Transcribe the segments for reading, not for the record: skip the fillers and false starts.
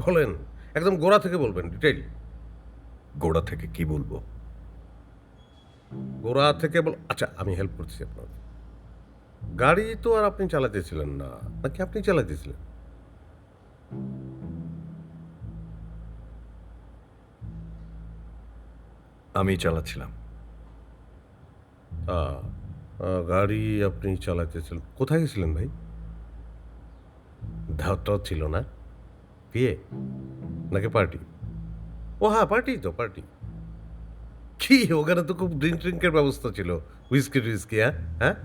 বলেন, একদম গোড়া থেকে বলবেন, ডিটেইল। গোড়া থেকে কি বলবো? গোড়া থেকে আচ্ছা, আমি হেল্প করতেছি আপনার। গাড়ি তো আর আপনি চালাতেছিলেন না, নাকি আপনি চালাতেছিলেন? আমি চালাচ্ছিলাম। আ গাড়ি আপনি চালাতেছিলেন। কোথায় গেছিলেন ভাই? দাওয়াত-টাওয়াত ছিল না? বিয়ে? নাকি পার্টি? ও হ্যাঁ, পার্টি তো পার্টি। কি ওখানে তো খুব ড্রিংক-ট্রিংকের ব্যবস্থা ছিল। হুইস্কি-টুইস্কি, হ্যাঁ? হ্যাঁ?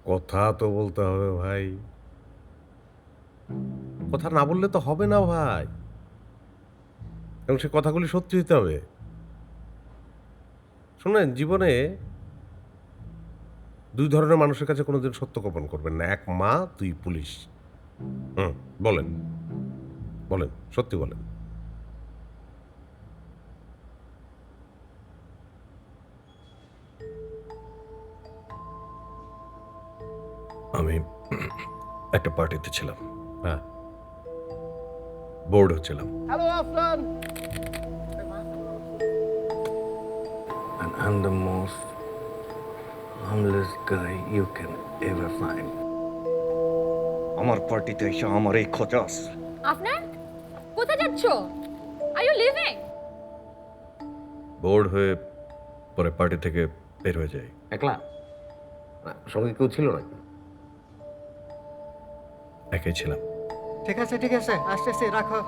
কথা তো বলতে হবে ভাই। কথা না বললে তো হবে না ভাই। এবং সে কথাগুলি সত্যি হইতে হবে। শোনেন, জীবনে ২ ধরনের মানুষের কাছে কোনোদিন সত্য গোপন করবেন না। ১ মা, ২ পুলিশ। হুম, বলেন, বলেন, সত্যি বলেন। আমি একটা পার্টিতে ছিলাম। হ্যাঁ। বোর্ড হচ্ছিলাম। Hello Afran. And I'm the most harmless guy you can ever find. আমার পার্টিতে এসে আমার এই খচাস। আফনান, কোথায় যাচ্ছ? Are you living? বোর্ড হয়ে পরে পার্টি থেকে বের হয়ে যাই। একলা? না, সঙ্গে কেউ ছিল নাকি? একাই ছিলাম। ঠিক আছে আসতেছি, রাখো।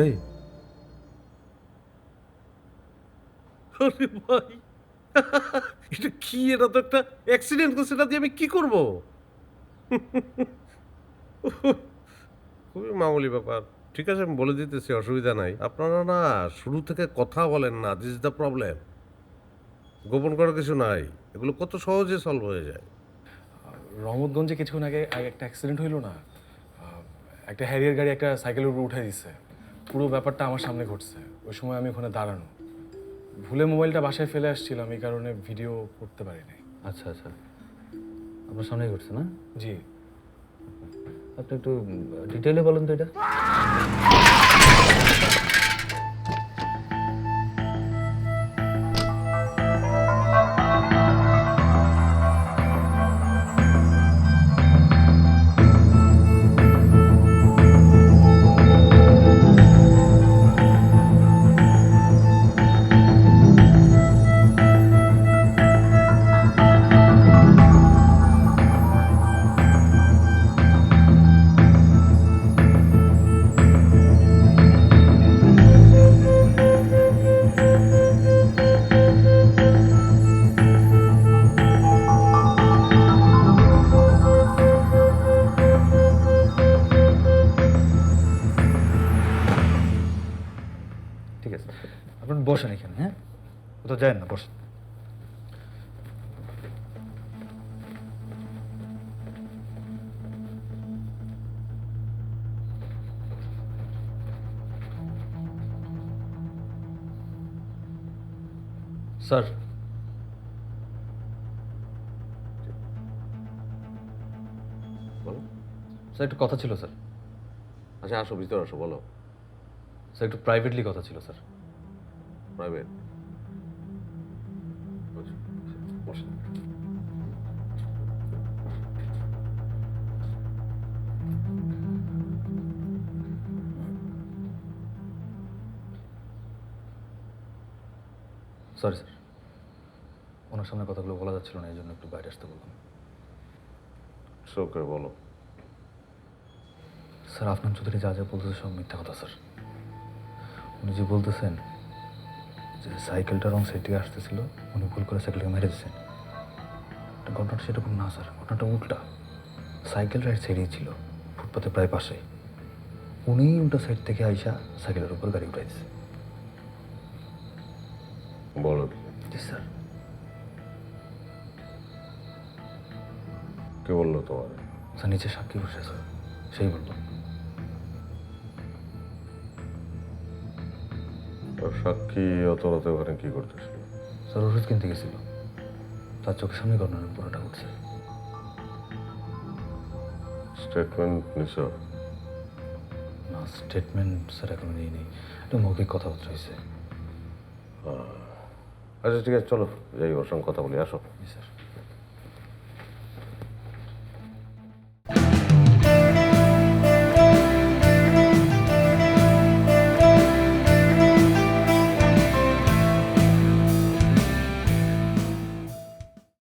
এই! আরে ভাই! এটা কি? এটা তো একটা অ্যাক্সিডেন্ট করছে। এটা দিয়ে আমি কি করব? খুবই মামুলি ব্যাপার। ঠিক আছে, আমি বলে দিতেছি, অসুবিধা নাই। আপনারা না শুরু থেকে কথা বলেন না। This is the problem. গোপন করার কিছু নাই। এগুলো কত সহজে সলভ হয়ে যায়। রহমতগঞ্জে কিছুক্ষণ আগে একটা অ্যাক্সিডেন্ট হইলো না? একটা হ্যারিয়ার গাড়ি একটা সাইকেলের উপর উঠে দিচ্ছে। পুরো ব্যাপারটা আমার সামনে ঘটছে। ওই সময় আমি ওখানে দাঁড়ানো, ভুলে মোবাইলটা বাসায় ফেলে আসছিলাম, এই কারণে ভিডিও করতে পারি নাই। আচ্ছা আচ্ছা, আপনার সামনেই ঘটছে না? জি। আপনি একটু ডিটেইলে বলেন তো এটা। ঠিক আছে, আপনার বসেন এখানে। হ্যাঁ, কোথাও যায় না, বসেন। স্যার, বলো। স্যার একটু কথা ছিল স্যার। আচ্ছা, আসো, ভিতরে আসো, বলো। স্যার একটু প্রাইভেটলি কথা ছিল স্যার। প্রাইভেট? বসেন। সরি স্যার, ওনার সামনে কথাগুলো বলা যাচ্ছিল না, এই জন্য একটু বাইরে আসতে বললাম। ওকে, বলো। স্যার, আফনান চৌধুরী যা যা বলতেছে সব মিথ্যা কথা স্যার। উনি যে বলতেছেন যে সাইকেলটা রং সাইড থেকে আসতেছিল, উনি ভুল করে সাইকেলটাকে মেরে দিচ্ছেন। ঘটনাটা সেরকম না স্যার, ঘটনাটা উল্টা। সাইকেল রাইট সাইডেই ছিল, ফুটপাথের প্রায় পাশে। উনি উল্টা সাইড থেকে আইসা সাইকেলের উপর গাড়ি উঠাই দিচ্ছে। বলো জি স্যার। কে বললো তোমার? স্যার নিচে সাক্ষী বসে স্যার, সেই বলল। সাক্ষী অত রাতে ওখানে কি করতেছিল? স্যার ওষুধ কিনতে গেছিল, তার চোখের সামনে ঘটনার পুরোটা ঘটছে। স্টেটমেন্ট নিছ? না স্টেটমেন্ট স্যার এখনো নিয়ে নেই, একটা মৌখিক কথাবার্তা হয়েছে। আচ্ছা ঠিক আছে, চলো যাই, ওর সঙ্গে কথা বলি, আসো। জি স্যার।